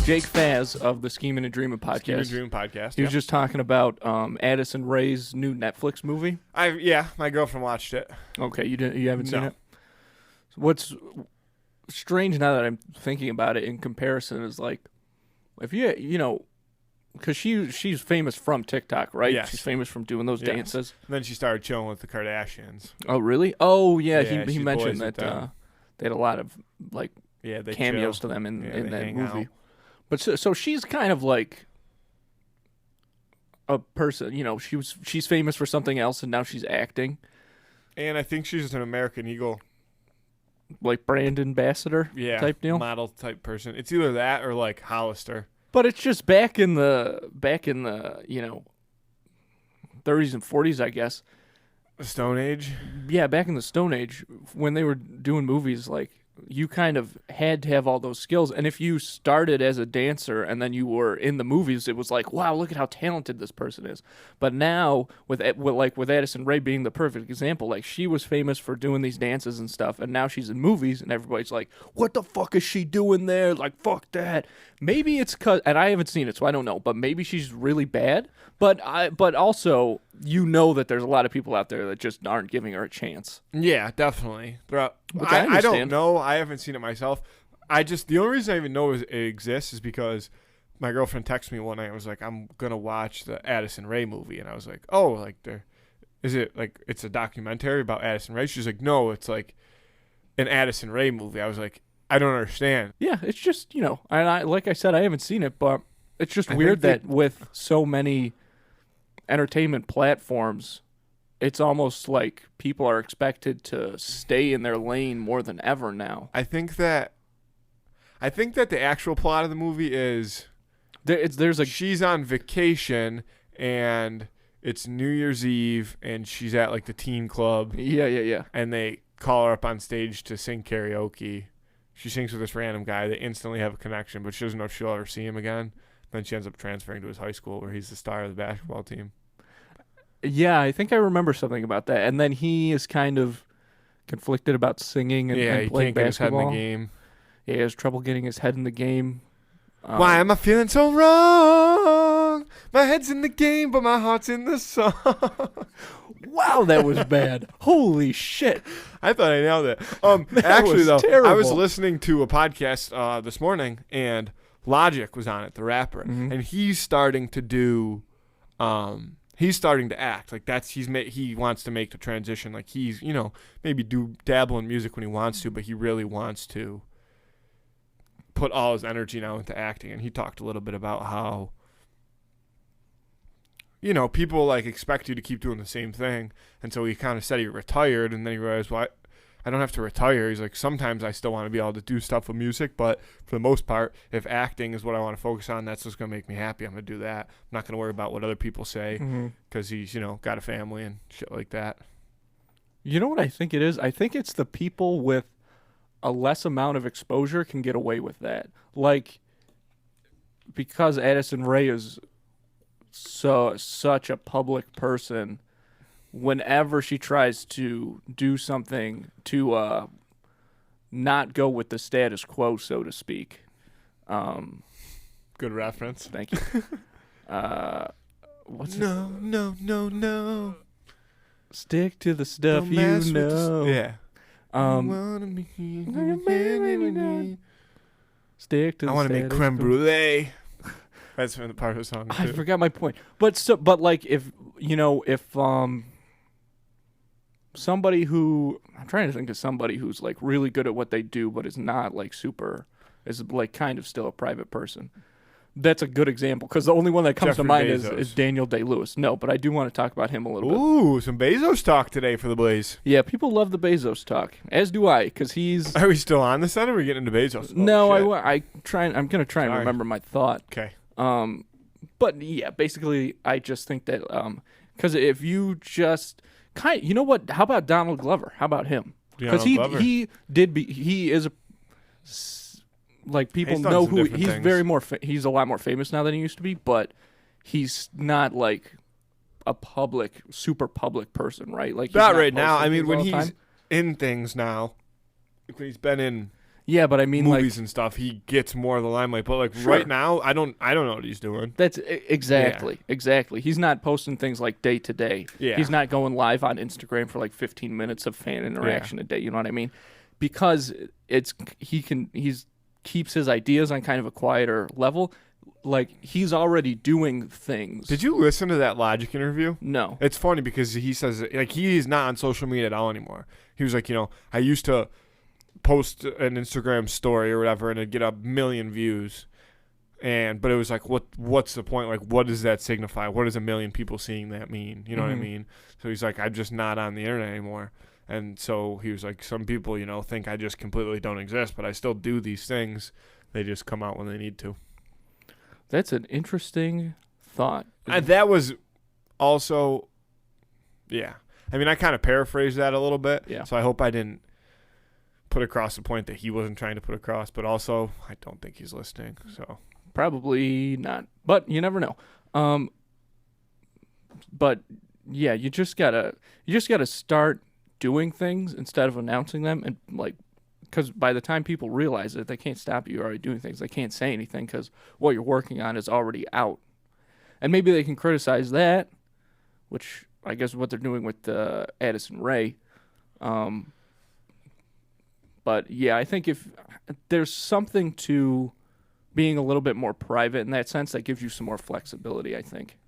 Jake Faz of the Scheming and Dreaming podcast. Scheming and Dreaming podcast. He was just talking about Addison Rae's new Netflix movie. Yeah, my girlfriend watched it. Okay, you haven't seen No. it? What's strange now that I'm thinking about it in comparison is like, if you know, because she's famous from TikTok, right? Yes. She's famous from doing those Yes. dances. And then she started chilling with the Kardashians. Oh, really? Oh, yeah. Yeah, he she's mentioned boys with that them. they had a lot of like Yeah, they cameos chill. to them in Yeah, they that hang movie. out. But so she's kind of like a person, you know, she's famous for something else and now she's acting. And I think she's an American Eagle. Like brand ambassador type deal. Model type person. It's either that or like Hollister. But it's just back in the you know 30s and 40s, I guess. The Stone Age. Yeah, back in the Stone Age when they were doing movies, like you kind of had to have all those skills. And if you started as a dancer and then you were in the movies, it was like, wow, look at how talented this person is. But now with Addison Rae being the perfect example, like she was famous for doing these dances and stuff, and now she's in movies and everybody's like, what the fuck is she doing there? Like, fuck that. Maybe it's and I haven't seen it, so I don't know, but maybe she's really bad. But also, you know that there's a lot of people out there that just aren't giving her a chance. Yeah, definitely. I I don't know. I haven't seen it myself. The only reason I even know it exists is because my girlfriend texted me one night and was like, I'm going to watch the Addison Rae movie. And I was like, oh, like is it like it's a documentary about Addison Rae? She's like, no, it's like an Addison Rae movie. I was like, I don't understand. Yeah, it's just, you know, and I like I said, I haven't seen it, but it's just I weird think that with so many entertainment platforms, it's almost like people are expected to stay in their lane more than ever now. I think that the actual plot of the movie is she's on vacation and it's New Year's Eve and she's at like the teen club. Yeah. And they call her up on stage to sing karaoke. She sings with this random guy. They instantly have a connection, but she doesn't know if she'll ever see him again. Then she ends up transferring to his high school where he's the star of the basketball team. Yeah, I think I remember something about that. And then he is kind of conflicted about singing and, Yeah, and he playing can't get his head basketball. in the game. Yeah, he has trouble getting his head in the game. Why am I feeling so wrong? My head's in the game, but my heart's in the song. Wow, that was bad. Holy shit. I thought I nailed it. That Actually, was though, terrible. I was listening to a podcast this morning, and Logic was on it, the rapper, and he's starting to do, he's starting to act like he wants to make the transition. Like he's, you know, maybe dabble in music when he wants to, but he really wants to put all his energy now into acting. And he talked a little bit about how, you know, people like expect you to keep doing the same thing. And so he kind of said he retired, and then he realized, well, I don't have to retire. He's like, sometimes I still want to be able to do stuff with music, but for the most part, if acting is what I want to focus on, that's what's going to make me happy. I'm going to do that. I'm not going to worry about what other people say because he's, you know, got a family and shit like that. You know what I think it is? I think it's the people with a less amount of exposure can get away with that. Like, because Addison Rae is such a public person, whenever she tries to do something to not go with the status quo, so to speak. Good reference. Thank you. What's it? No. Stick to the stuff Don't you mess with know. yeah. I want to make creme brulee. That's the part of the song. I Too. forgot my point. But like if somebody who I'm trying to think of somebody who's like really good at what they do, but is not like is like kind of still a private person. That's a good example because the only one that comes to mind is Daniel Day-Lewis. No, but I do want to talk about him a little bit. Ooh, some Bezos talk today for the Blaze. Yeah, people love the Bezos talk, as do I, because he's. Are we still on this then, or are we getting into Bezos? Oh, no, shit. I'm gonna try and remember my thought. Okay. But yeah, basically, I just think that because if you just you know what? How about Donald Glover? How about him? Because he is a. Like people know who he's things. He's a lot more famous now than he used to be, but he's not like a super public person, right? Like not right now. I mean, when he's in things now, when he's been in Yeah, but I mean, movies and stuff, he gets more of the limelight. But like right now, I don't know what he's doing. That's exactly. He's not posting things like day to day. Yeah. He's not going live on Instagram for like 15 minutes of fan interaction a day. You know what I mean? Because he's keeps his ideas on kind of a quieter level. Like he's already doing things. Did you listen to that Logic interview? No. It's funny because he says like he is not on social media at all anymore. He was like, I used to post an Instagram story or whatever and it'd get 1 million views, but it was like, what's the point? Like, what does that signify? What does 1 million people seeing that mean? You know what I mean? So he's like, I'm just not on the internet anymore. And so he was like, some people think I just completely don't exist, but I still do these things. They just come out when they need to. That's an interesting thought. And that was also, yeah. I mean, I kind of paraphrased that a little bit. Yeah. So I hope I didn't put across the point that he wasn't trying to put across. But also, I don't think he's listening. So probably not. But you never know. But yeah, you just gotta start doing things instead of announcing them, and like. Because by the time people realize it, they can't stop you. You're already doing things. They can't say anything because what you're working on is already out. And maybe they can criticize that, which I guess is what they're doing with Addison Rae. But yeah, I think if there's something to being a little bit more private in that sense, that gives you some more flexibility, I think.